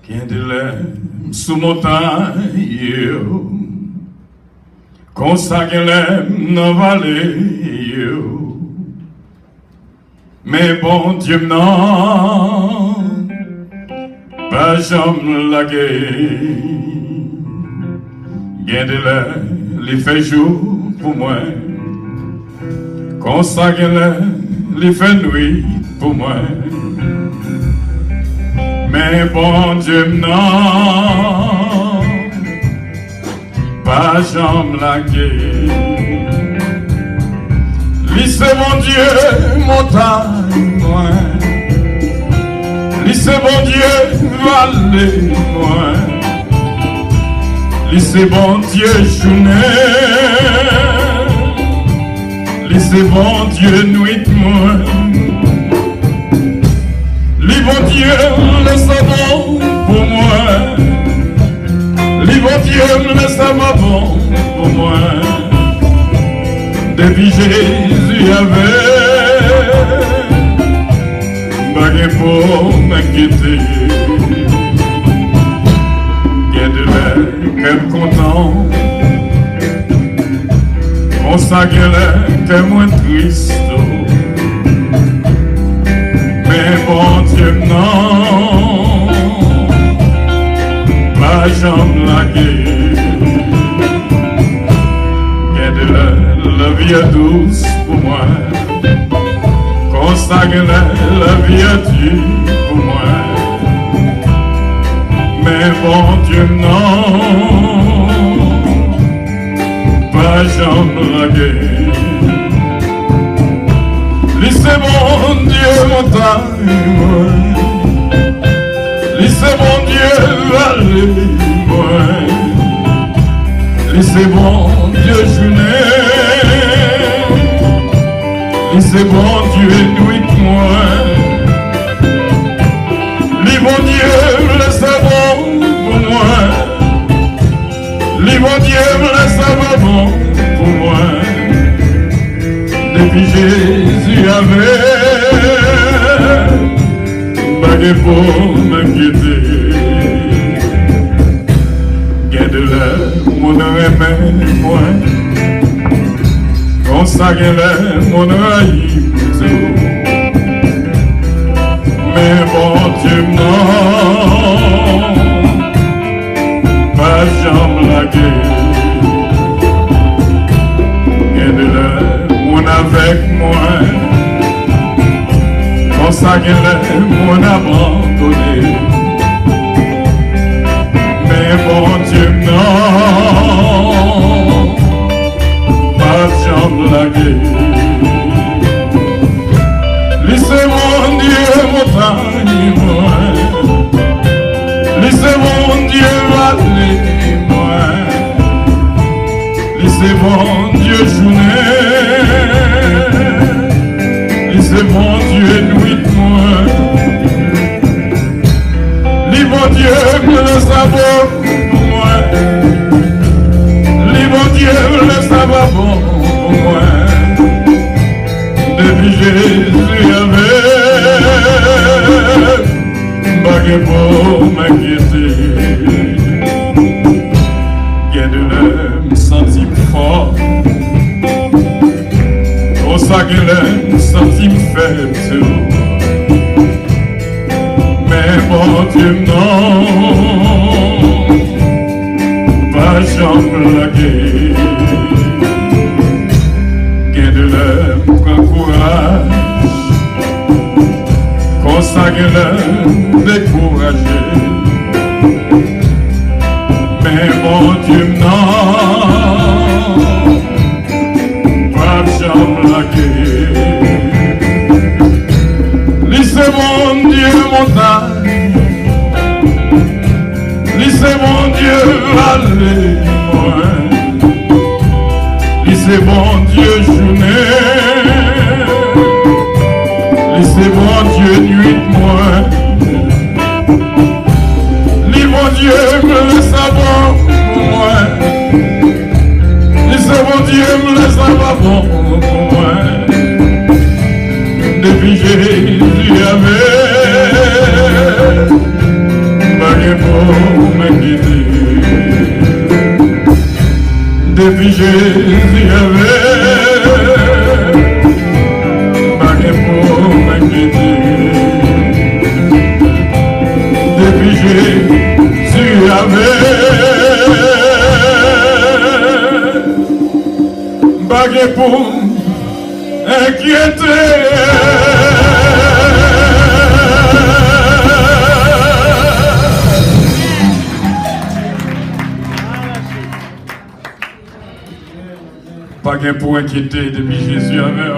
Qu'un de l'aime sous montagne, consacre l'aime dans vallée, mais bon Dieu non, pas jamais la guerre. Qu'un de l'aime les fait jour pour moi, consacre l'aime les fait nuit pour moi. Mais bon Dieu non, pas jamais la guerre. Lui c'est mon Dieu montagne moi, lui c'est mon Dieu vallée moi, lui c'est bon Dieu journée, lui c'est bon Dieu nuit moi. Lui bon Dieu le savant pour moi, lui bon Dieu le savant pour moi. Depuis Jésus avait bagué pour m'inquiéter. Qu'est de l'air, qu'elle content, consacré qu'elle moins triste. Mais bon Dieu non, pas jamais la guerre. Qu'est de la vie douce pour moi, consacre la vie à Dieu pour moi. Mais bon Dieu non, pas jamais la guerre. Laissez mon Dieu montagne, laissez mon Dieu vallée, laissez mon Dieu journée, laissez mon Dieu nuit moi. Lui mon Dieu le savant pour moi, lui mon Dieu le savant pour moi. Depuis Jésus avait bagué pour m'inquiéter. Qu'est de l'air mon remède moi, consacre l'air mon haïm. Mais bon Dieu non, pas jamais la guerre. Qu'est de l'air avec moi, consacré mon abandonné. Mais bon Dieu non, pas jamais la guerre. Laissez mon Dieu montagne moi, laissez mon Dieu vallée moi, laissez mon Dieu journée, c'est mon Dieu nuit moi. Lui mon Dieu le savant pour moi, lui mon Dieu le savant pour moi. Depuis Jésus avait bagué pour m'inquiéter. Qu'est de l'aime senti fort, consacré l'aime senti faible. Mais mon Dieu non, pas jamais la guerre. Qu'est de l'aime prend courage, consacré l'aime découragé. Mais mon Dieu non, pas jamais la guerre. Laissez mon Dieu montagne, laissez mon Dieu vallée moi, laissez mon Dieu journée, laissez mon Dieu nuit moi. Mon Dieu me le savant pour moi, laissez mon Dieu me le savant pour moi. Depuis Jésus avait bagué pour m'inquiéter. Depuis Jésus avait bagué pour m'inquiéter. Depuis Jésus avait bagué pour m'inquiéter. Pas gain pour inquiéter depuis Jésus avec.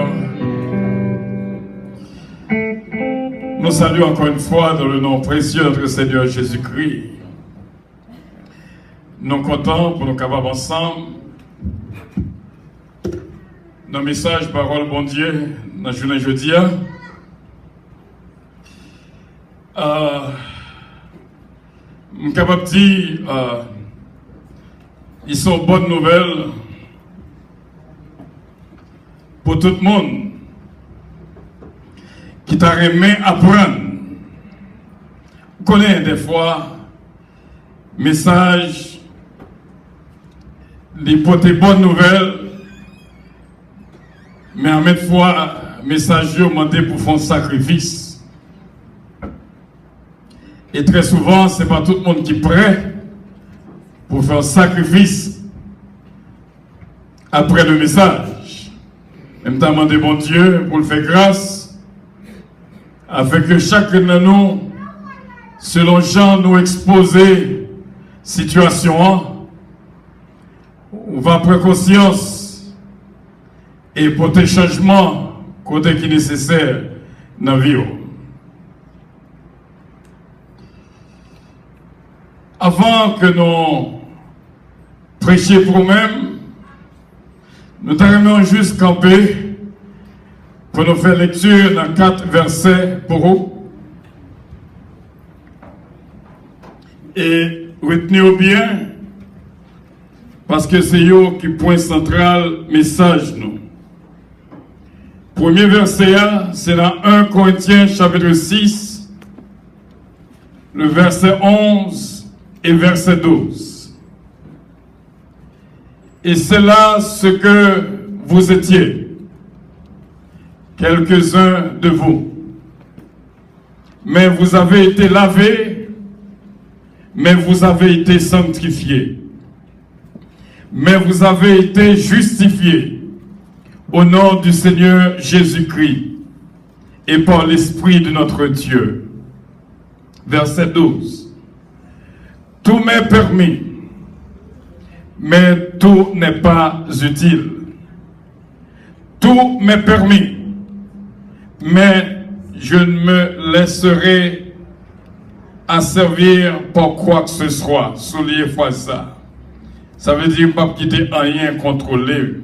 Nous saluons encore une fois dans le nom précieux de notre Seigneur Jésus-Christ. Nous sommes contents pour nous capables ensemble. Dans le message parole bon Dieu, dans la journée jeudi. Je suis capable de dire ils sont bonnes nouvelles pour tout le monde qui t'a aimé apprendre. Vous connaissez des fois messages, les porter bonnes nouvelles, mais en même fois, message demandé pour faire un sacrifice. Et très souvent, ce n'est pas tout le monde qui est prêt pour faire un sacrifice après le message. Même temps, demander bon Dieu pour le faire grâce, afin que chacun de nous, selon Jean, nous exposer situation, on va prendre conscience et porter changement côté qui est nécessaire dans la vie. Avant que nous prêchions pour nous-mêmes, nous t'aimons juste camper pour nous faire lecture dans 4 versets pour vous. Et retenez-vous bien, parce que c'est eux qui point central message nous. Premier verset, c'est dans 1 Corinthiens chapitre 6, le verset 11 et verset 12. Et c'est là ce que vous étiez, quelques-uns de vous. Mais vous avez été lavés, mais vous avez été sanctifiés, mais vous avez été justifiés au nom du Seigneur Jésus-Christ et par l'Esprit de notre Dieu. Verset 12. Tout m'est permis, mais tout n'est pas utile. Tout m'est permis, mais je ne me laisserai asservir par quoi que ce soit. Souliez fois ça. Ça veut dire pas quitter rien contrôlé.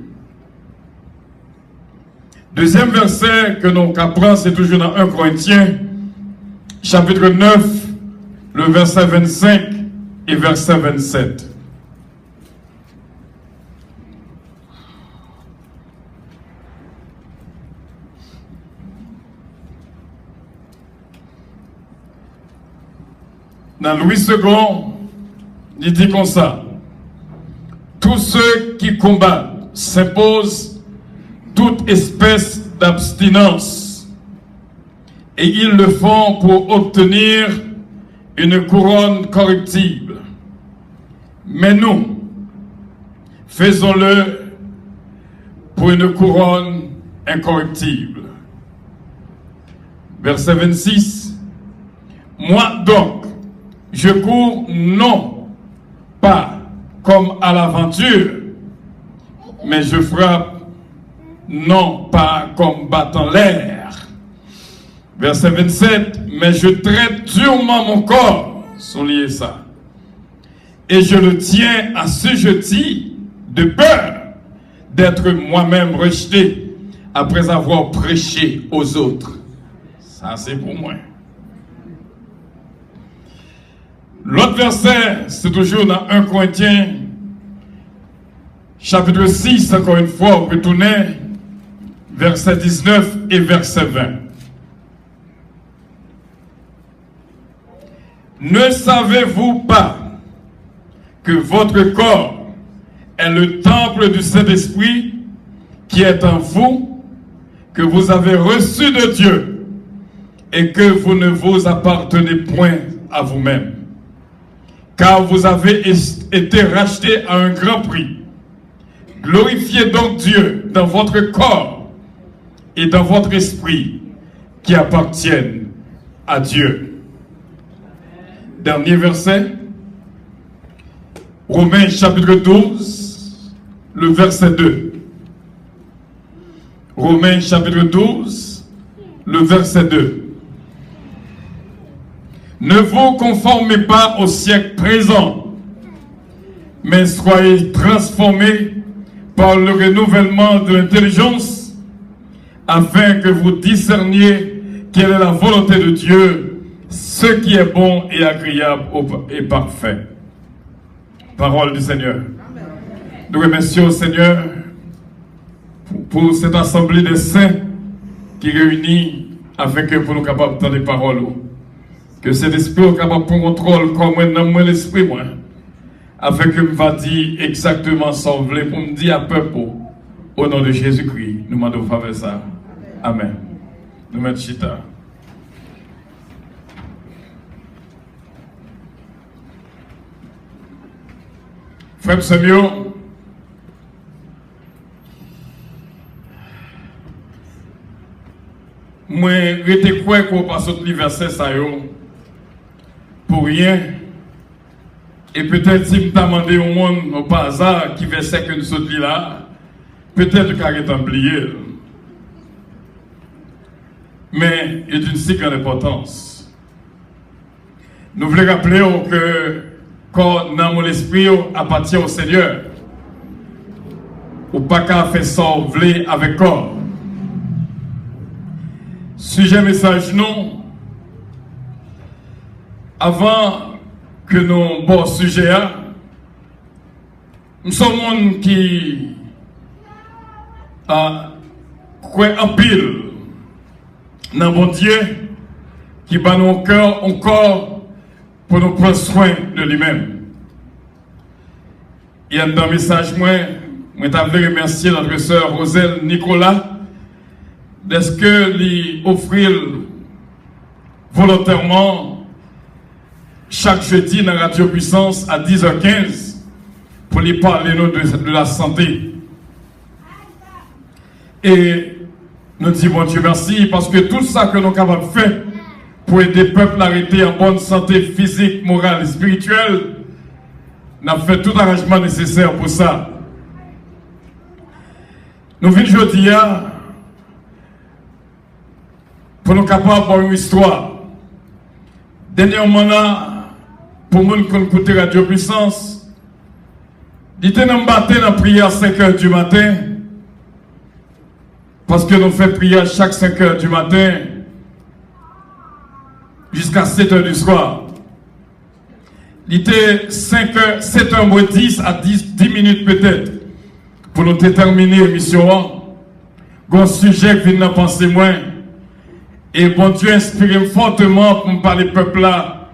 Deuxième verset que nous apprenons, c'est toujours dans 1 Corinthiens, chapitre 9, le verset 25 et verset 27. Dans Louis II, il dit comme ça: tous ceux qui combattent s'imposent toute espèce d'abstinence, et ils le font pour obtenir une couronne corruptible. Mais nous, faisons-le pour une couronne incorruptible. Verset 26. Moi donc, je cours non pas comme à l'aventure, mais je frappe non pas comme battant l'air. Verset 27, mais je traite durement mon corps, soulignez ça, et je le tiens assujetti de peur d'être moi-même rejeté après avoir prêché aux autres. Ça, c'est pour moi. L'autre verset, c'est toujours dans 1 Corinthiens, chapitre 6, encore une fois, on peut tourner, verset 19 et verset 20. Ne savez-vous pas que votre corps est le temple du Saint-Esprit qui est en vous, que vous avez reçu de Dieu et que vous ne vous appartenez point à vous-même, car vous avez été rachetés à un grand prix. Glorifiez donc Dieu dans votre corps et dans votre esprit qui appartiennent à Dieu. Dernier verset, Romains chapitre 12, le verset 2. Romains chapitre 12, le verset 2. Ne vous conformez pas au siècle présent, mais soyez transformés par le renouvellement de l'intelligence, afin que vous discerniez quelle est la volonté de Dieu, ce qui est bon et agréable et parfait. Parole du Seigneur. Nous remercions le Seigneur pour cette assemblée des saints qui réunit afin que pour nous capables d'entendre les paroles. Que cet esprit soit capable de prendre contrôle comme moi dans mon esprit, moi. Afin que me va dire exactement ce que pour me dire à peuple. Au nom de Jésus-Christ, nous demandons de faire ça. Amen. Nous mettons chita. Frère Samuel, moi, je crois qu'on passe au verset ça pour rien. Et peut-être si je demandé au monde au pas hasard qui verset que nous sommes là, peut-être qu'il a oublié. Mais il est d'une si grande importance. Nous voulons rappeler que quand dans mon esprit appartient au Seigneur, ou pas qu'à faire ça avec corps. Sujet message non. Avant que nous bon sujet, nous sommes monde qui croit en pile dans bon Dieu, qui bat nos cœurs encore pour nous prendre soin de lui-même. Il y a un message, moi t'avais remercier notre sœur Roselle Nicolas d'est-ce que lui offrir volontairement chaque jeudi dans Radio Puissance à 10h15 pour lui parler de la santé. Et nous disons bon Dieu merci parce que tout ça que nous sommes capables de faire pour aider le peuple à arrêter en bonne santé physique, morale et spirituelle, nous avons fait tout arrangement nécessaire pour ça. Nous venons aujourd'hui pour nous capables d'avoir une histoire. Dernièrement, pour nous qui écoutent Radio Puissance, il était dans la prière à 5h du matin, parce que nous faisons prière chaque 5h du matin jusqu'à 7h du soir. Il était 7h moins 10 à 10 minutes peut-être pour nous terminer l'émission. Un sujet qui vient de penser moins. Et bon Dieu inspire fortement pour me parler peuple là,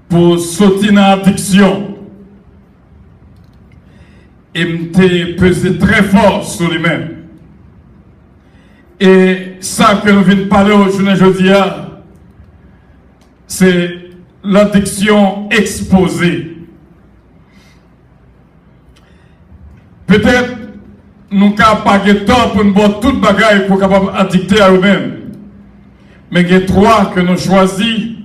pour sauter dans l'addiction. Et me peser très fort sur lui-même. Et ça que nous venons de parler aujourd'hui, c'est l'addiction exposée. Peut-être nous n'avons pas de temps pour nous boire toute bagaille pour capable addicter à nous-mêmes. Mais il y a trois que nous choisissons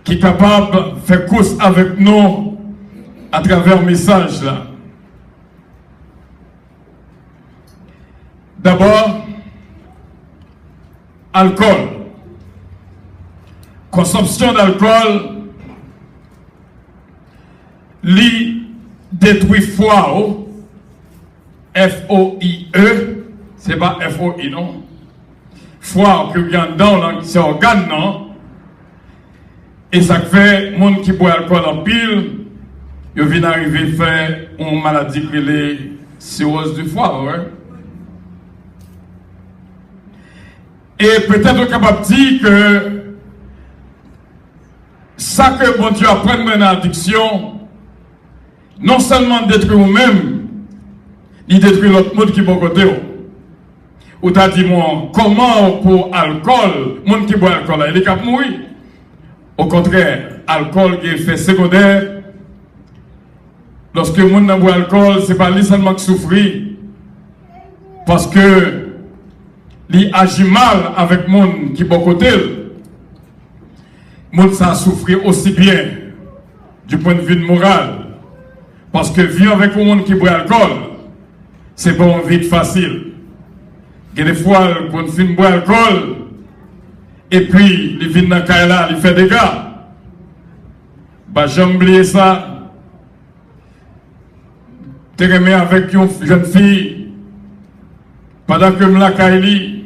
qui sont capables de faire course avec nous à travers le message là. D'abord, alcool. Consommation d'alcool li détruit foie, F-O-I-E, c'est pas F-O-I non. Foie que vous avez dans c'est organe non. Et ça fait, monde qui boit alcool en pile, il vient arriver à faire une maladie qui est cirrhose du foie. Ouais? Et peut-être capable de dire que ça que bon Dieu apprend une addiction, non seulement détruire vous-même, il détruit l'autre monde qui est bon côté. Ou t'as dit, moi, comment pour alcool, monde qui boit alcool, il est capable de mourir. Au contraire, alcool qui est effet secondaire. Lorsque le monde boit alcool, ce n'est pas lui seulement qui souffre. Parce que il agit mal avec le monde qui est bon côté. Le monde ça souffre aussi bien du point de vue moral. Parce que vivre avec le monde qui boit alcool, c'est pas une vie facile. Il y a des fois, quand on boit alcool, et puis, il vient dans le cas là, il fait des dégâts. Bah, j'ai oublié ça. Je suis avec une jeune fille, pendant que je la Kaili,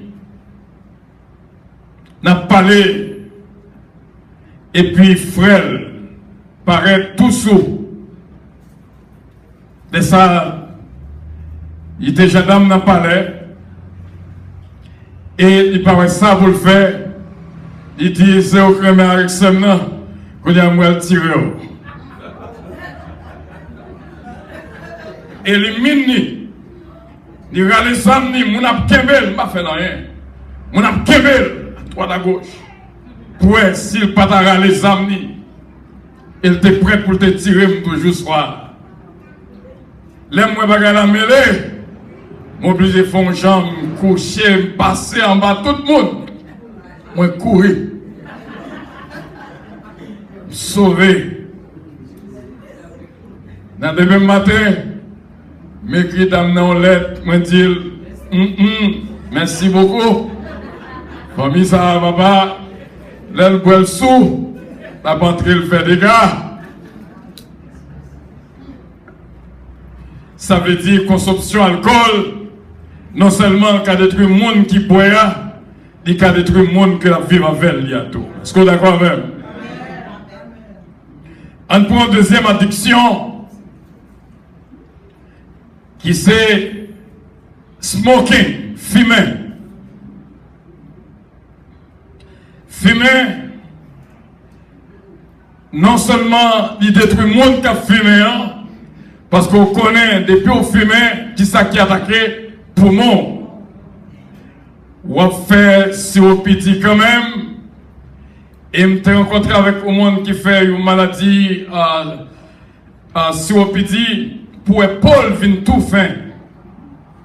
n'a parlé, et puis, frère, paraît tout sous. De ça, il était gendarme dans le palais. Et il paraît ça pour le faire. Il dit c'est au crème avec ce nom qu'on a moi tiré. Et il mini. Il râle ça, mon ap kebel, m'a fait rien. Mon ap kebel, à droite à gauche. Pour s'il pas ta râle zamni, il était prêt pour te tirer toujours soir. L'aime moi bagarre la mêlée. M'oblige font jambe, coucher, passer en bas tout le monde. Moi courir. Sauver. Dans le même matin, m'écrit dans une lettre, moi dit merci beaucoup. Comme ça, papa, l'aile boit sous, la batterie le fait des gars. Ça veut dire consommation d'alcool. Non seulement qu'à détruire le monde qui boit, il qu'à détruire le monde qui vit avec lui. Est-ce que vous êtes d'accord avec moi? On prend une deuxième addiction qui c'est smoking, fumer. Fumer, non seulement il détruit le monde qui a fumé, parce qu'on connaît depuis au fumer qui ça qui a attaqué. Pour moi, on va faire COPD quand même. Et je me rencontré avec un monde qui fait une maladie COPD pour l'épaule vient tout fin.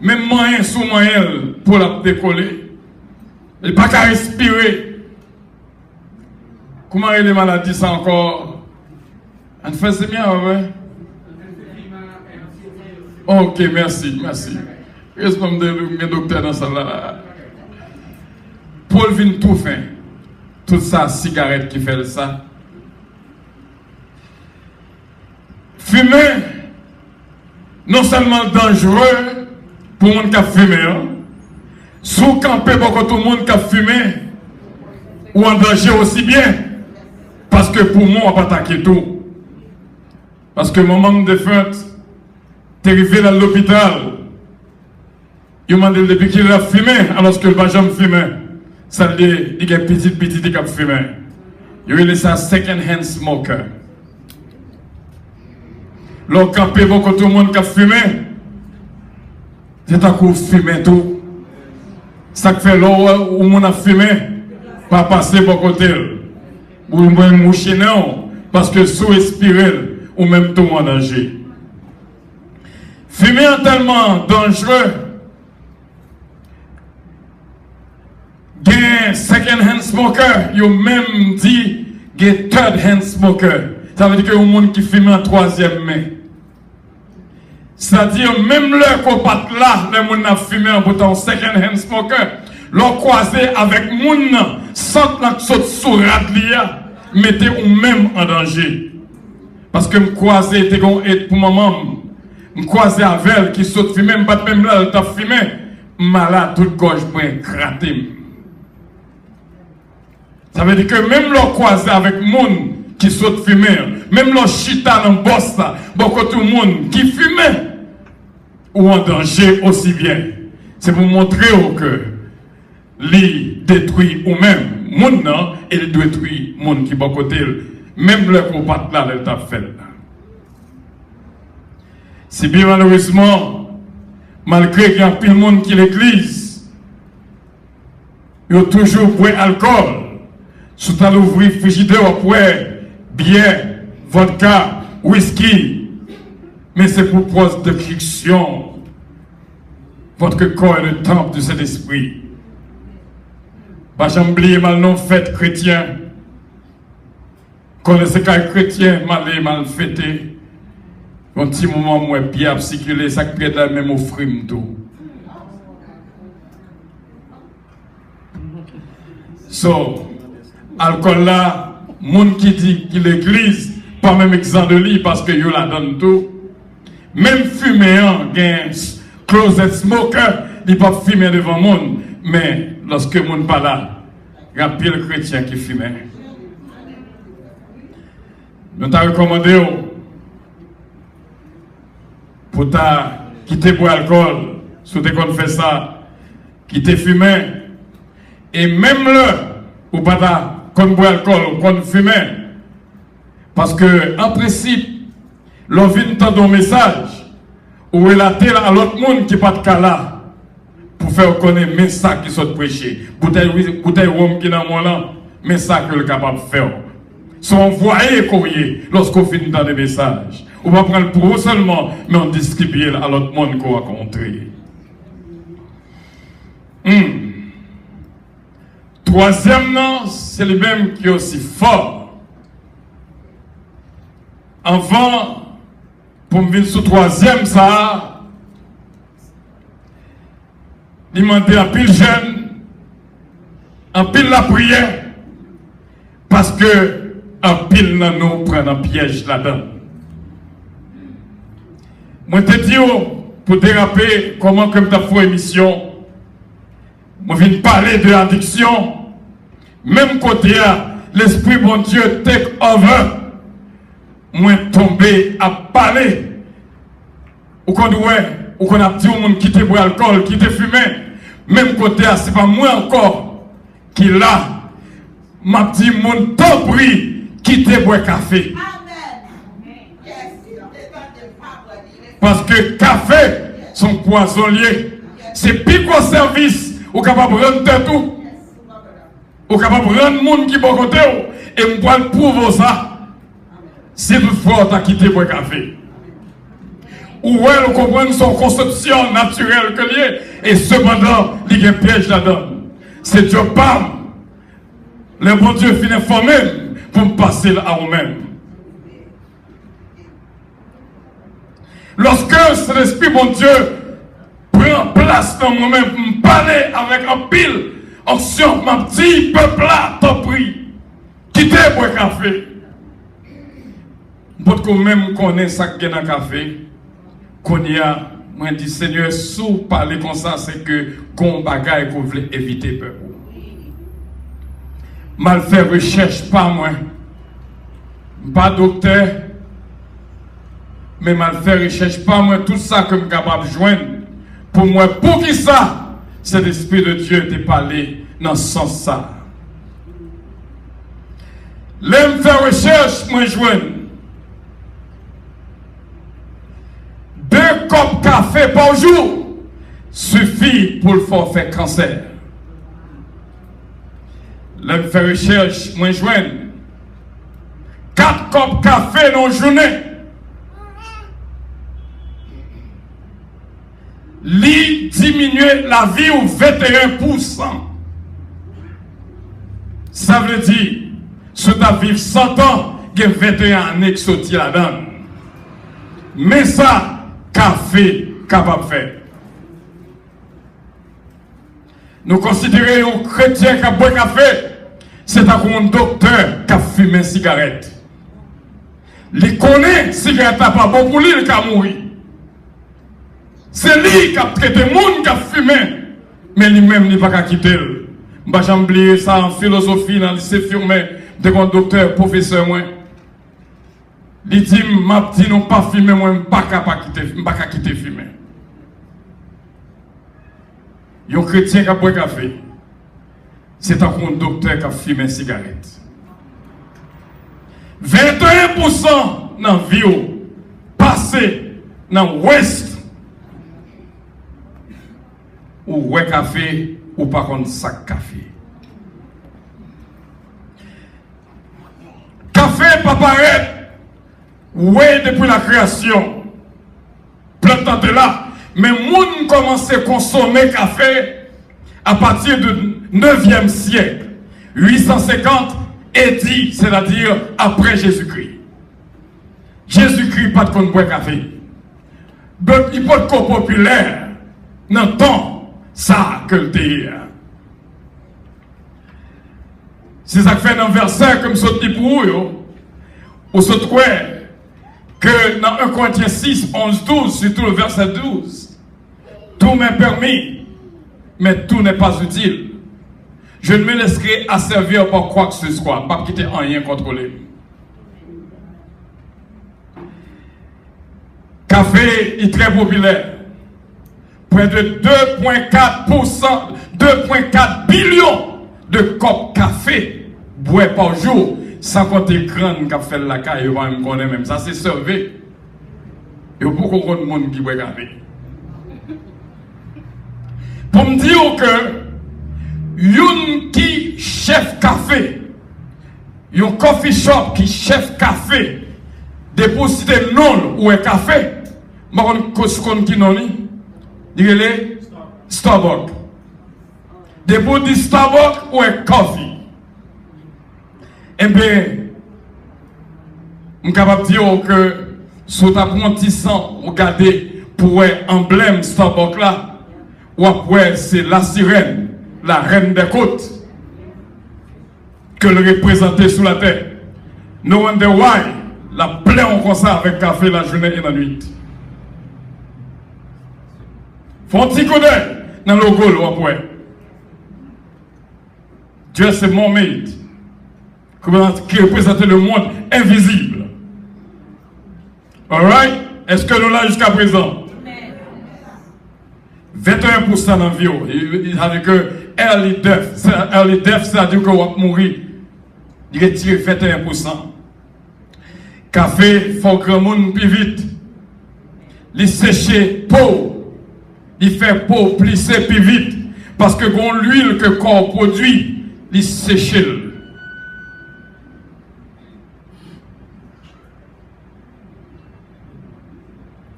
Même moyen sous moyen pour la décoller. Il n'est pas qu'à respirer. Comment est les maladies ça encore? On fait c'est bien, ouais. Ok, merci, merci. Respect de docteur dans ça là. Paul vient tout fin. Tout ça, cigarette qui fait ça. Fumer, non seulement dangereux pour le monde qui a fumé, sous camper pour tout le monde qui a fumé, ou en danger aussi bien. Parce que pour moi, on va pas attaquer tout. Parce que mon maman de fête, t'es arrivé à l'hôpital. Il m'a dit depuis qu'il a fumé, alors que le vagin fumait. Ça veut dire qu'il y a petit qui a fumé. Il est un second-hand smoker. Lorsqu'on campé beaucoup tout le monde qui a fumé, c'est un coup fumé tout. Ça fait l'eau où on a fumé, pas passer pour côté. Ou une moucher non, parce que sous respirer, ou même tout en danger. Fumer est tellement dangereux. Gen second-hand smoker, yo même dit gen third-hand smoker. Ça veut dire que y a un monde qui fume en troisième main. C'est-à-dire, même le copat là, le monde a fumé en bouton second-hand smoker, l'on croisé avec moun, sans que saute sous radlia, mettez ou même en danger. Parce que me croisé était pour maman, me croisé avec elle qui saute fumé, me bat même là, elle t'a fumé, malade, toute gorge pour crater. Ça veut dire que même l'on croisé avec moun qui saute fumer, même l'on chita dans le boss là, beaucoup tout le monde qui fumait, ou en danger aussi bien. C'est pour montrer que lui détruit ou même moun non, et il détruit moun qui est à côté. même le combat là, elle t'a fait. C'est bien malheureusement, malgré qu'il y a plus de monde qui l'église, il y a toujours boire alcool. Sous ta l'ouvrir frigidaire, boire bière, vodka, whisky. Mais c'est pour cause de friction. Votre corps est le temple de cet esprit. Pas jamais oublier mal non fait chrétien. Connaissez qu'un chrétien mal fêté. Un petit moment moins bien circuler, ça crée la même offre tout. So, alcool là, monde qui dit que l'église, pas même exemple de lui parce que yo la donne tout. Même fuméant, gain closet smoker, il pas fumer devant le monde, mais lorsque le monde pas là, il y a pile chrétien qui fumait. Nous t'avons recommandé pour quitter boire alcool, si tu fait ça, quitter fumer, et même le, ou pas qu'on boit alcool, ou qu'on fume, parce que, en principe, l'on vient entendre un message, ou relater à l'autre monde qui n'est pas de cas là, pour faire connaître le message qui sont prêchés. Bouteille rhum qui est dans mon là, mais ça que le capable de faire. Sont envoyés courrier lorsqu'on finit dans des messages. On va prendre pour eux seulement, mais on distribue à l'autre monde qu'on va rencontrer. Troisième nom, c'est le même qui est aussi fort. Avant, pour me venir sur troisième, ça, il m'a dit en pile jeune, en pile la prière, parce que en pile dans nous prend un piège là-dedans. Moi, je te dis, pour déraper, comment comme tu as fait émission, moi, je viens parler de l'addiction. Même côté, l'Esprit bon Dieu take over. Moi, tombé à parler. Ou qu'on a dit au monde qui te boit alcool, qui te fume. Même côté, c'est pas moi encore qui l'a. M'a dit, mon temps pris. Qui te boit café. Parce que café sont poissonniers. C'est plus qu'au service. Ou capable de rendre tout. Ou capable de rendre le monde qui est bon côté. Et je vais le prouver ça. Si toutefois tu as quitté boire café. Ou elle comprend son conception naturelle que liée. Et cependant, il y a un piège là-dedans. C'est Dieu parle. Le bon Dieu finit formé. Pour me passer à vous-même. Lorsque cet esprit, mon Dieu, prend place dans moi-même pour me parler avec un pile, option, ma petit peuple là, t'en prie, quittez boire café. Pour que même connaît ça qui est dans le café, qu'on y a, moi dit Seigneur, si vous parlez comme ça, c'est que qu'on bagaille qu'on voulait éviter peuple. Mal faire recherche, pas moi. Pas docteur. Mais mal faire recherche, pas moi. Tout ça que je suis capable de joindre. Pour moi, pour qui ça? C'est l'Esprit de Dieu qui parlé dans ce sens ça. L'aime faire recherche, moi joindre. 2 copes café par jour suffit pour le forfait cancer. L'aime faire recherche, moi joindre 4 copes café dans la journée. Li diminuer la vie ou 21%. Ça veut dire, si tu as vécu 100 ans, il y a 21 années qui sont là-dedans. Mais ça, café capable de faire. Nous considérons un chrétien qui a bu café, c'est un docteur qui a fumé une cigarette. Il connaît que la cigarette n'est pas bon pour lui, il a mourir. C'est lui qui a traité le monde qui a fumé, mais lui-même il n'a pas quitté. Je vais oublier ça en philosophie dans le lycée Firmé, de mon docteur, professeur. Il dit, m'a dit non pas fumer, moi, je ne peux pas quitter fumer. Il y a un chrétien qui a bu un café. C'est un docteur qui a fumé une cigarette. 21% dans la vie passé dans l'ouest ou ouais café ou par contre sac café. Café pas paraître ouais depuis la création. Plein de temps de là, mais moun commence à consommer café à partir du 9e siècle, 850 et 10, c'est-à-dire après Jésus-Christ. Jésus-Christ pas de qu'on boit café. Donc il peut être populaire dans le temps ça que le dire. C'est ça que fait dans le verset comme ça dit pour vous, ou ce que dans 1 Corinthiens 6, 11, 12, surtout le verset 12, tout m'est permis, mais tout n'est pas utile. Je ne me laisserai asservir par quoi que ce soit, pas quitter rien contrôler. Café est très populaire. Près de 2,4 billions de copes café boivent par jour, sans compter crâne qui a fait la caille, on va me connaître même. Ça, c'est servi. Il y a beaucoup de monde qui boit café. Pour me dire que yon qui chef café, yon coffee shop qui chef café, déposité non ou un café, je ne sais pas qui est Starbucks. Déposité Starbucks ou un coffee. Eh bien, je suis capable de dire que sous apprentissant, regardez pour un emblème Starbucks là, ou après c'est la sirène, la reine des côtes, que le représenter sous la terre. No wonder why, la plaie on comme ça avec café la journée et la nuit. Faut un petit coup d'œil dans le logo ou après. Dieu c'est mon mate qui représente le monde invisible. Alright? Est-ce que nous là jusqu'à présent? 21% dans la vie, il a dit que early death, c'est-à-dire que vous allez mourir. Il retire 21%. Café, il faut que le monde plus vite. Il séche peau. Il fait peau plisser plus vite. Parce que quand l'huile que le corps produit, il sèche.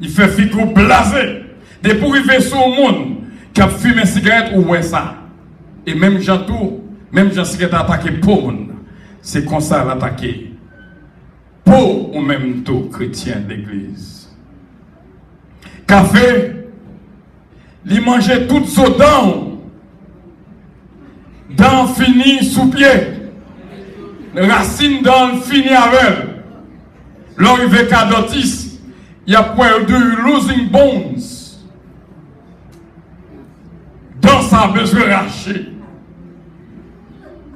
Il fait figure blasé. Des pour arriver sur le monde qui a fumé une cigarette ou ouais ça. Et même Jean tout, même Jean cigarette attaqué pour c'est comme ça l'attaquer. Pour ou même tout chrétien d'église. Café, il mangeait toutes ses dents fini sous pied. Racine dans fini avec. L'arrivée qu'à dentiste, il y a perdu losing bones. Dans sa besoin raché.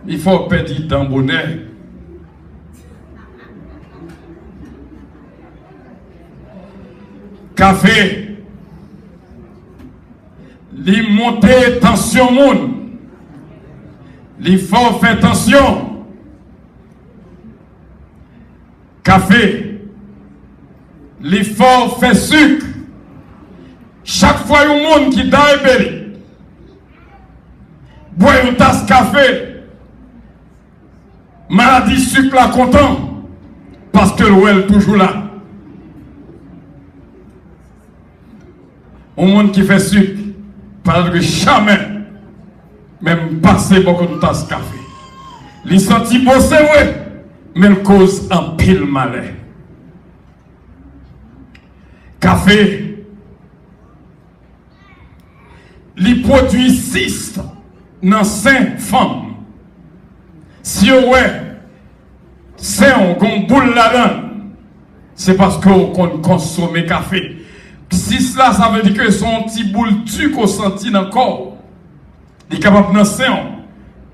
Il faut perdre dans le bonheur. Café. Il monte tension monde. Il faut faire attention. Café. Il faut faire sucre. Chaque fois il y a un monde qui dit boire une tasse de café, maladie sucre là content, parce que l'ouel est toujours là. Un monde qui fait sucre, parce que jamais, même passer beaucoup de tasse de café. Il sentit bosser, oui, mais il cause un pile malheur. Café, il produit 6 dans 5 femmes. Si vous avez 5 boule là-dedans, c'est parce qu'on consomme café. Si cela, ça veut dire que son petit boule tu qu'on sentit dans le corps. Il est capable de 5.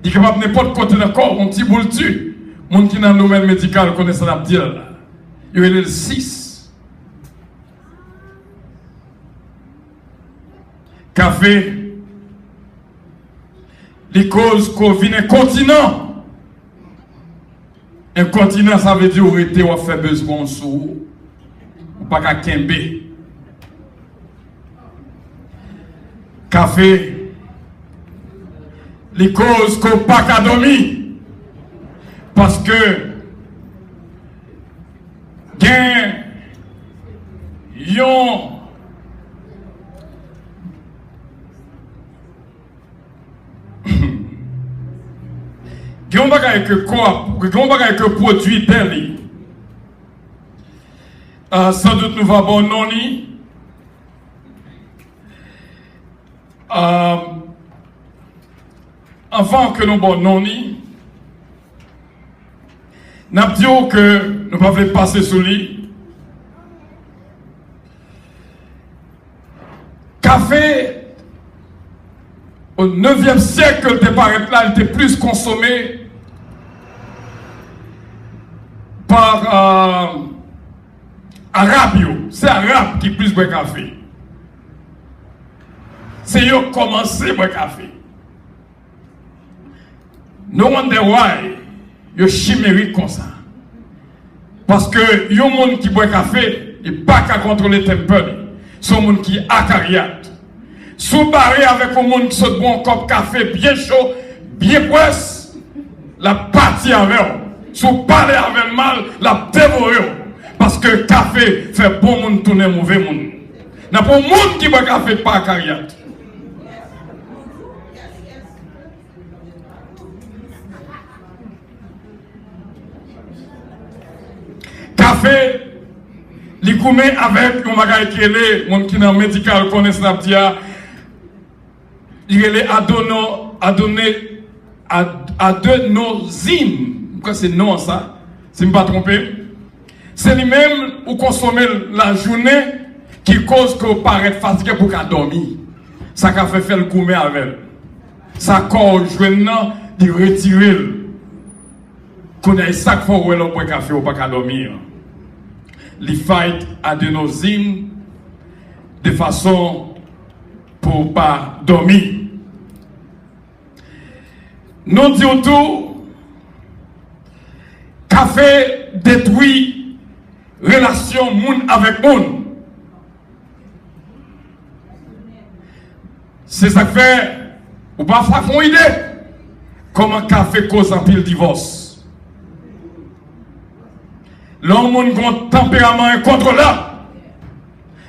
Il est capable de n'importe côté dans le corps, un petit boule tu. Monde qui dans le domaine médical connaît ça dire. Il y a le 6. Café. Les causes qu'on vient un continent. Incontinent, ça veut dire arrêter ou faire besoin sous. Ou pas qu'à kembe. Café, les causes qu'on pas qu'à dormir. Parce que, gain, yon, yon bagay que quoi, yon bagay que produit d'elle. Sans doute nous va bon non ni. Avant que nous bon non ni, n'a dit que nous pouvons passer sous lui. Café au 9e siècle, il là, il était plus consommé par Arabes. C'est Arabe qui plus boit café. C'est eux qui commencé à boire café. No wonder why ils chimériques comme ça. Parce que les gens qui boit café, ils ne pas qu'à contrôler le temple. C'est un monde qui est acariate. Sous barré avec un monde qui se boit un cop café bien chaud, bien presse, la partie avec eux. Sous parler avec mal, la dévorer. Parce que le café fait bon monde tourner mauvais monde. N'a pas un monde qui boit café pas acariate. Café, les gourmets avec un bagage qui est les gens qui dans médical connaissent la dia, il est adénosine. Pourquoi c'est non ça? Si je ne me pas trompé. C'est lui-même ou consommer la journée qui cause que vous paraît fatigué pour qu'à dormir. Ça qu'a fait faire le gourmet avec. Ça cause journée de retirer. Qu'on a ça qu'il faut boire le café ou pas qu'à dormir. Les fight adénosine de façon pour pas dormir. Nous disons tout, café détruit relation moun avec moun. C'est ça que fait, ou pas faire une idée, comment café cause un pile divorce. L'homme a un tempérament incontrôlable.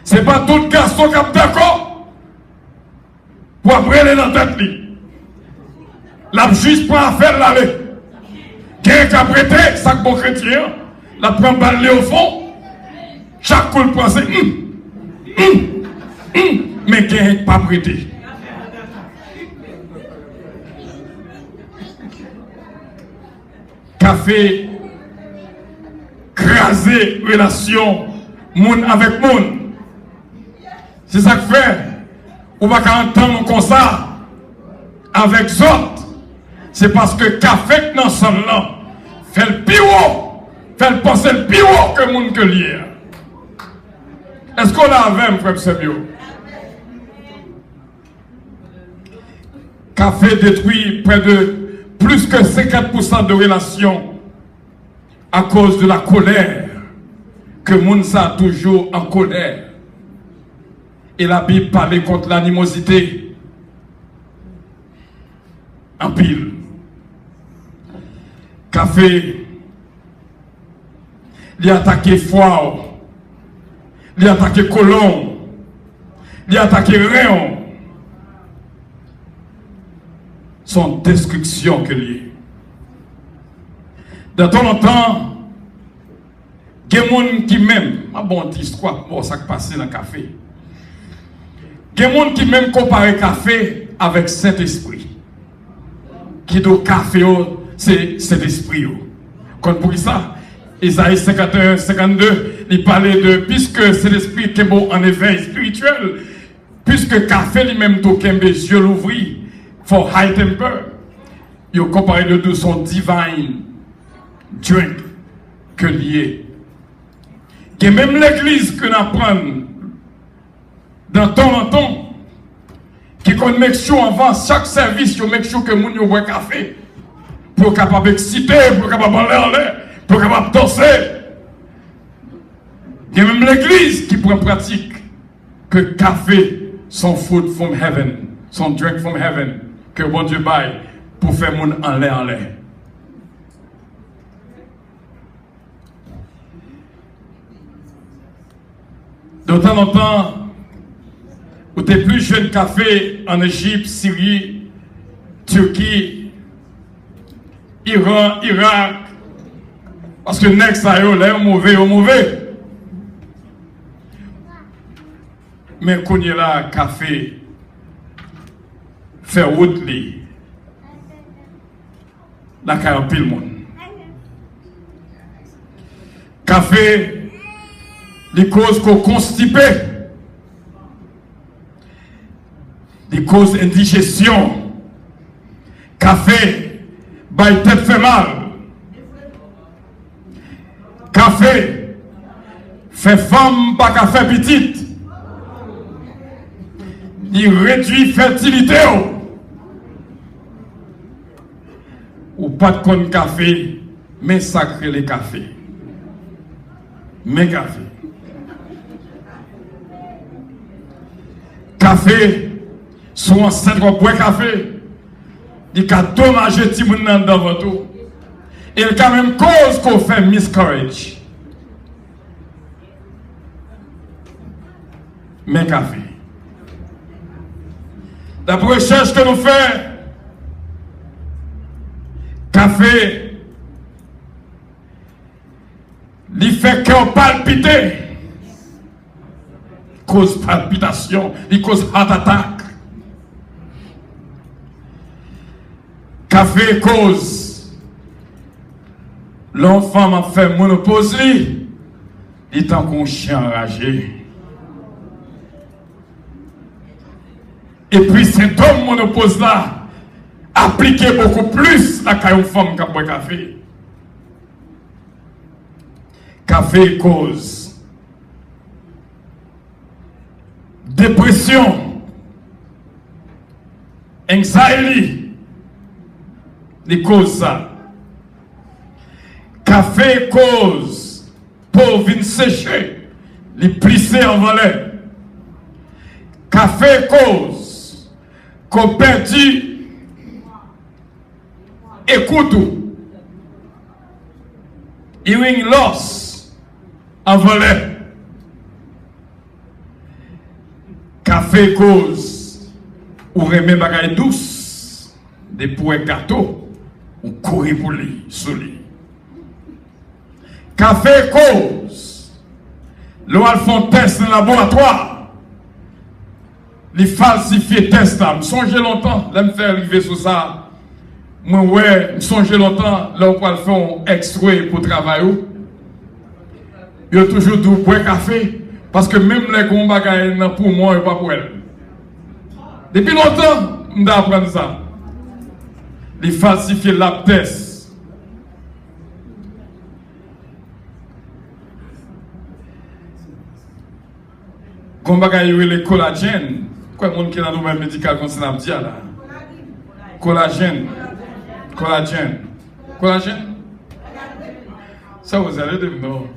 Ce n'est pas tout garçon qui est d'accord pour après dans la tête. La juste pour faire l'aller. Quelqu'un qui a prêté, ça bon chrétien, la prend balle au fond. Chaque coup, il pense, mais quelqu'un qui pas prêté. Café. Craser relation moun avec moun. C'est ça que fait. On va pas entendre comme ça avec autres. C'est parce que café dans son nom fait le pire, fait le penser le pire que moun que lire. Est-ce qu'on a avec frère Sebio? Café détruit près de plus que 50% de relations à cause de la colère, que Mounsa a toujours en colère. Et la Bible parlait contre l'animosité. En pile. Café, il a attaqué foie, il a attaqué colon, il a attaqué rayon. Son destruction que lié. Dans ton temps, il y a des gens qui même, ma bonne histoire, bon, ça qui passe dans le café. Il y a des gens qui même comparent le café avec Saint-Esprit. Qui do café, c'est Saint-Esprit. Quand pour ça, Isaïe 51, 52, il parlait de, puisque c'est l'Esprit qui est bon en éveil spirituel, puisque café lui-même, tout kembe, yeux l'ouvrir, for high temper, il a comparé de son divine drink que lié. Et même l'église que nous apprenons dans temps en temps, qui connaît make sure avant chaque service, you make sure que moun yo boit café pour capable exciter, pour capable aller en l'air, pour capable danser. Il y a même l'église qui prend pratique que café son food from heaven, son drink from heaven, que bon Dieu baille pour faire mon en l'air. De temps en temps, où tu es plus jeune café en Égypte, Syrie, Turquie, Iran, Irak, parce que next ça est mauvais. Mais quand il y a là, café, fait route li, la il y a pile monde. Café, les causes qu'on constipé, les causes indigestion. Café, bail tête fait mal. Café, fait femme pas qu'à faire petite. Il réduit fertilité. Ou pas de con café, mais sacré les cafés. Mais café. Café, soit enceinte qu'on boit café, il a dommagé tout le monde dans votre eau. Et il a même cause qu'on fait miscarriage. Mais café. D'après la recherche que nous faisons, café, il fait qu'on palpite. Cause palpitation, il cause heart attack. Café cause. L'enfant m'a fait monopause, il est en qu'on chien enragé. Et puis cet homme monopause là, appliqué beaucoup plus à une femme qui boit café. Café cause. Dépression, anxiety, les causes ça. Café cause, pauvre vin séché, les plissés en volet. Café cause, qu'on perdu, écoute, hearing loss en volet. Café cause, ou remet bagaille douce, des poètes gâteaux, ou courir pour lui, sous lui. Café cause, l'on font test dans le laboratoire, les falsifiés tests là, me songe longtemps, là me faire arriver sur ça, moi ouais, me songe longtemps, là on peut faire un extrait pour travailler. Il y a toujours du boire café. Parce que même les gros bagages pour moi et pas pour elle. Depuis longtemps, on doit apprendre ça. Les falsifier lab test. Gros bagages les collagène. Quoi le monde qui est dans le domaine médical comme ça dit là. Collagène. Ça vous allez de non.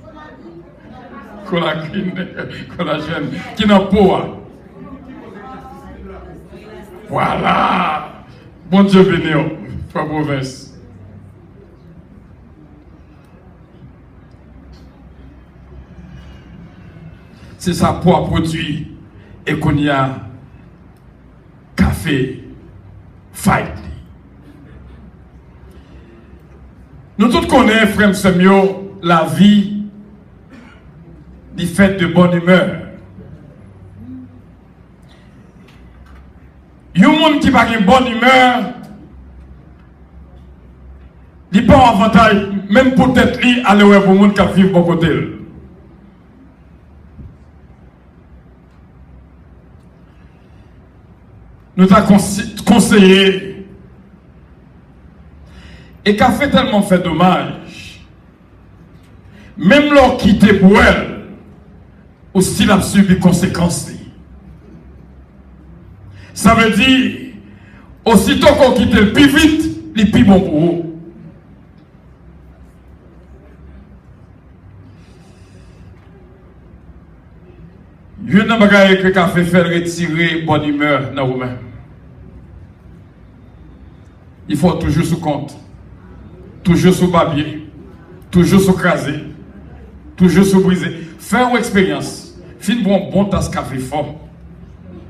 Collagène qui n'a pas. Voilà. Bon Dieu béni, pas mauvaise. C'est ça pour produit et qu'on y a café, fight. Nous tous connaissons, frère Semio, la vie des fêtes de bonne humeur. Il y a un monde qui n'a pas de bonne humeur, il n'a pas un avantage, même peut-être lui, aller voir pour le monde qui vit bon côté. Nous avons conseillé, et qu'a fait tellement fait dommage, même leur quitter pour elle, aussi il a subi les conséquences. Ça veut dire, aussitôt qu'on quitte le plus vite, les plus bon pour vous. d'un bagage que le café fait retirer bonne humeur dans vous-même. Il faut toujours sous compte, toujours sous babier, toujours sous crasé, toujours sous brisé. Faire une expérience. Fin bon tasse café fort,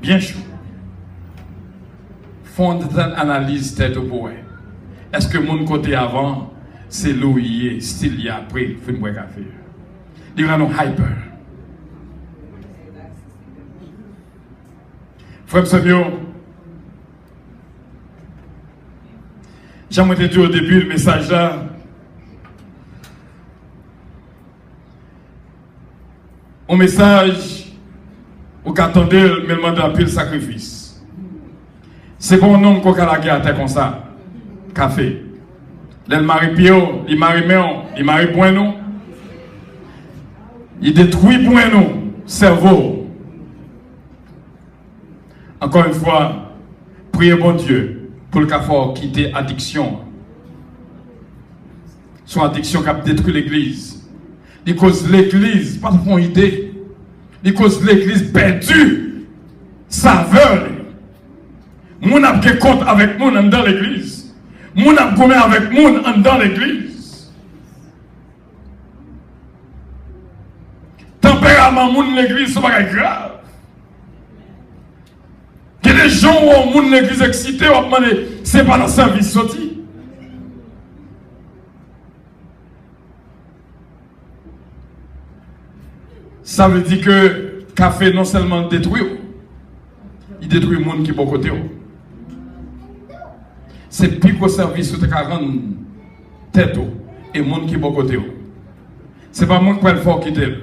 bien chaud. Fond une analyse tête au bois. Est-ce que mon côté avant, c'est l'ouïe, style y après, fin boire café. Il y a un hyper. Frère Samuel, j'aimerais dire au début le message là. Un message où qu'attendait le demande un pile sacrifice. C'est pour un homme qu'on a la guerre comme ça. Café. Le mari pio, il marie méon, il marie point nous. Il détruit point nous, cerveau. Encore une fois, priez bon Dieu pour le cas fort quitter addiction. Son addiction qui a détruit l'église. Il cause l'église, pas de fond idée. Il cause l'église perdue. Saveur. Moun a pris compte avec moun dans l'église. Moun a gommé avec moun dans l'église. Tempérament moun l'église, c'est pas grave. Il y a des gens où on moun l'église excité, on demande, c'est pas dans le service sorti. Ça veut dire que le café non seulement détruit, il détruit le monde qui est bon côté. C'est plus qu'au service de 40 têtes et le monde qui est bon côté. Ce n'est pas moi qui peux le faire quitter.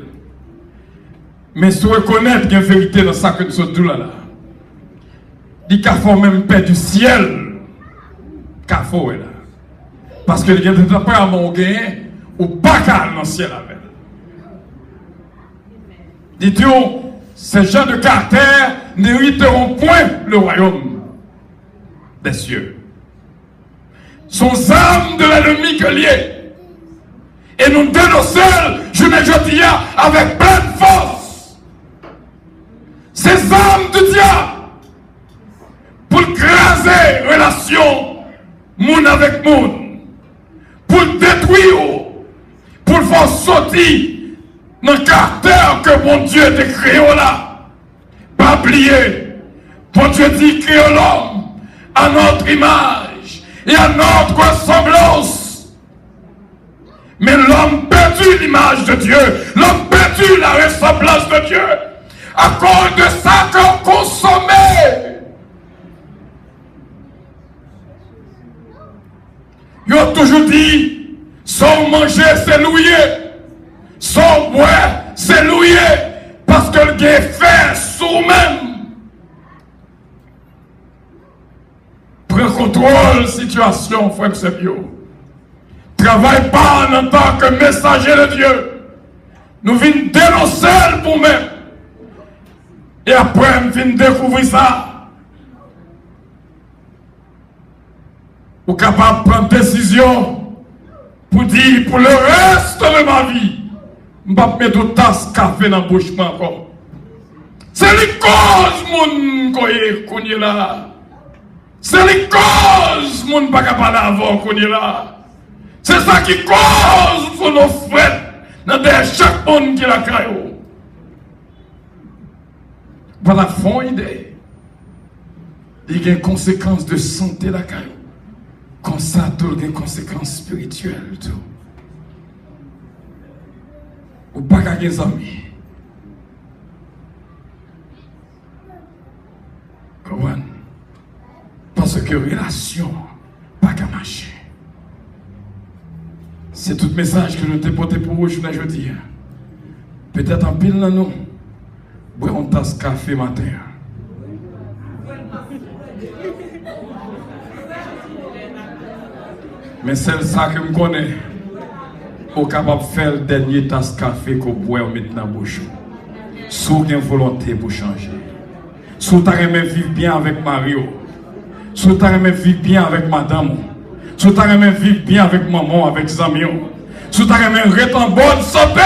Mais si vous reconnaissez qu'il y a une vérité dans ça que nous sommes tous là, il y a même paix du ciel. Cafo est là. Parce que il y a des temps à mon gain ou pas qu'à dans le ciel avec. Dites-vous, ces gens de caractère n'hériteront point le royaume des cieux. Sont âmes de l'ennemi que liés. Et nous dénonçons, je ne dis avec pleine force, ces âmes de diable pour craser relation moun avec moun, pour détruire, pour faire sortir dans le caractère que mon Dieu t'a créé là. Pas oublier, mon Dieu dit créer l'homme à notre image et à notre ressemblance. Mais l'homme perdu l'image de Dieu, l'homme perdu la ressemblance de Dieu, à cause de ça qu'on consommait. Ils ont toujours dit, sans manger, c'est louer. Sans boire, c'est louer. Parce que le gars fait sous-même. Prends contrôle situation, frère Sebio. Travaille pas en tant que messager de Dieu. Nous venons dénoncer pour nous-mêmes. Et après, nous venons découvrir ça. Ou capable de prendre décision pour dire pour le reste de ma vie, je ne vais pas mettre de tasse café dans la bouche encore. C'est les causes, mon qu'on est là. C'est les causes, mon pas capable avant qu'on est là. C'est ça qui cause pour nos frères dans chaque monde qui la caillou. Voilà, fond idée. Il y a une conséquence de santé la caillou. Comme ça, tout a une conséquence spirituelle. Tout. Ou pas qu'à des amis. Comment? Parce que relation, pas qu'à marcher. C'est tout message que nous t'ai porté pour vous aujourd'hui. Peut-être en pile dans nous. Boire une tasse café matin. Mais c'est ça que je connais. Au capable de faire le dernier tasse café qu'on boit et mettre dans la bouche. Si vous avez une volonté pour changer. Si vous avez vivre bien avec Mario. Si vous avez vivre bien avec madame. Si vous avez vivre bien avec maman, avec les amis. Si vous avez être en bonne santé.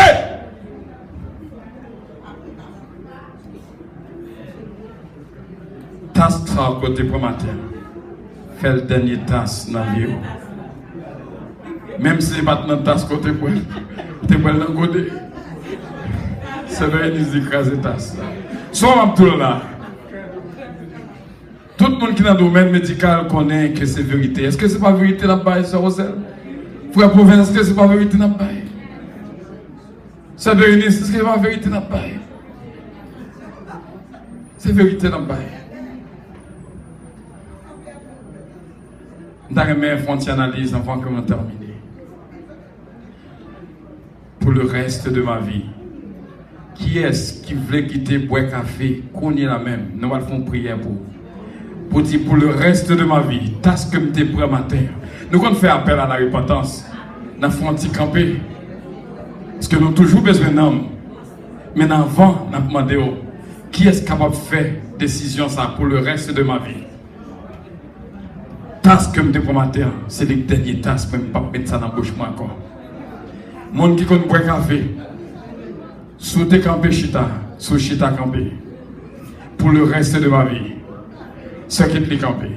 tasse ça côté pour matin. Fais le dernier tasse dans la vie. Même si c'est pas dans tasse côté pour tu peux le côté. C'est vrai qu'ils écrasent tasse. Soit tout là. Tout le monde qui est dans le domaine médical connaît que c'est vérité. Est-ce que c'est pas vérité la baille, Sœur Roselle? Frère Province, est-ce que c'est pas vérité la baille? Sœur Bérénice, est-ce que c'est pas vérité la baille? C'est vérité la baille. Dans les mains, font une analyse avant que je termine. Pour le reste de ma vie, qui est-ce qui voulait quitter boire café, qu'on y est la même? Nous allons faire une prière pour dire pour le reste de ma vie, tasse que je prends matin. Nous allons faire appel à la repentance. Nous allons faire camper. Parce que nous avons toujours besoin d'hommes. Mais avant, nous avons demandé qui est capable de faire décision ça pour le reste de ma vie. Tasse que je prends matin, c'est les derniers tasses, je ne peux pas mettre ça dans la bouche encore. Monde qui connaît boire café, sous tes campé chita, sous chita campé. Pour le reste de ma vie. Ce qui est campé.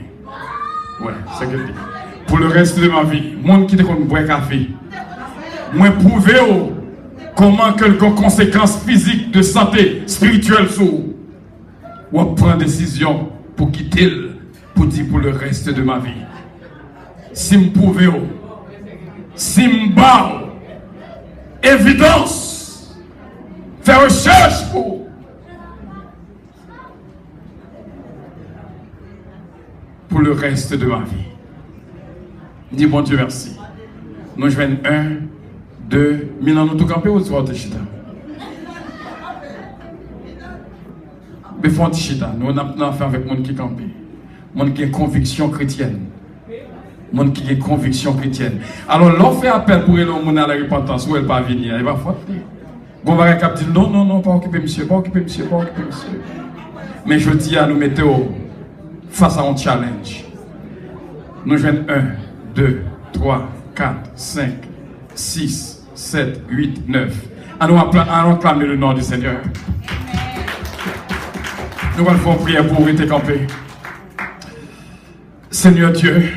Ouais, ce qui est. Pour le reste de ma vie, monde qui te connaît boire café. Moi prouver comment quelques conséquences physiques de santé spirituelle sont. Ou prendre décision pour quitter pour dire pour le reste de ma vie. Si me prouver, si me bat, évidence, faire recherche pour le reste de ma vie. Dis bon Dieu merci. Nous jouons 1, 2, maintenant nous tout camper ou tu vas te chita? Mais faut te chita. Nous avons fait avec monde qui campe. Monde qui a conviction chrétienne. Monde qui a conviction chrétienne. Alors l'on fait appel pour elle à la repentance où elle va venir. Elle va faute. Bon va cap dit non, pas occuper monsieur, pas occuper monsieur. Mais je dis à nous mettre face à un challenge. Nous jouons 1, 2, 3, 4, 5, 6, 7, 8, 9. Allons clamer le nom du Seigneur. Nous allons faire une prière pour rester campé. Seigneur Dieu,